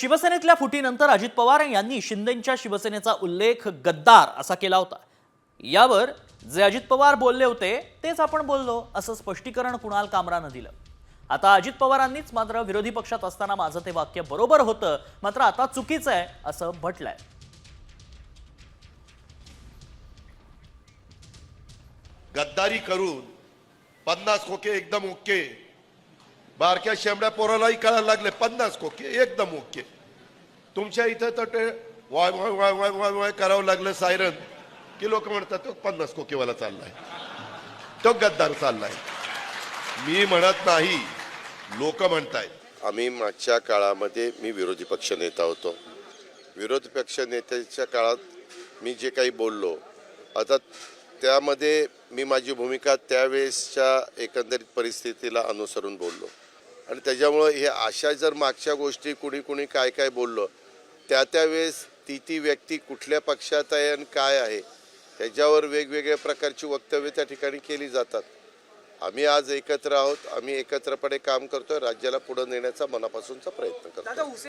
शिवसेनेतल्या फुटीनंतर अजित पवार यांनी शिंदेंच्या शिवसेनेचा उल्लेख गद्दार असा केला होता। यावर जे अजित पवार बोलले होते तेच आपण बोललो असं स्पष्टीकरण कुणाल कामरानं दिलं। आता अजित पवारांनीच मात्र विरोधी पक्षात असताना माझं ते वाक्य बरोबर होतं, मात्र आता चुकीचं आहे असं म्हटलंय। गद्दारी करून 50 खोके एकदम ओके, बारक्या शेंबड्या पोरालाही कळायला लागले 50 खोके एकदम ओके। तुमच्या इथं तर ते Y Y Y Y Y Y करावं लागलं सायरन की लोक म्हणतात तो 50 खोकेवाला चाललाय, तो गद्दार चाललाय। मी म्हणत नाही, लोक म्हणतायत। आम्ही मागच्या काळामध्ये मी विरोधी पक्ष नेता होतो। विरोधी पक्ष नेत्याच्या काळात मी जे काही बोललो, आता त्यामध्ये मी माझी भूमिका त्यावेळेसच्या एकंदरीत परिस्थितीला अनुसरून बोललो आणि त्याच्यामुळे हे अशा जर मागच्या गोष्टी कुणी काय काय बोललो, त्यावेळेस ती व्यक्ती कुठल्या पक्षात आहे आणि काय आहे त्याच्यावर वेगवेगळ्या प्रकारची वक्तव्य त्या ठिकाणी केली जातात। आम्ही आज एकत्र आहोत, आम्ही एकत्रपणे काम करतोय, राज्याला पुढे नेण्याचा मनापासूनचा प्रयत्न करतो।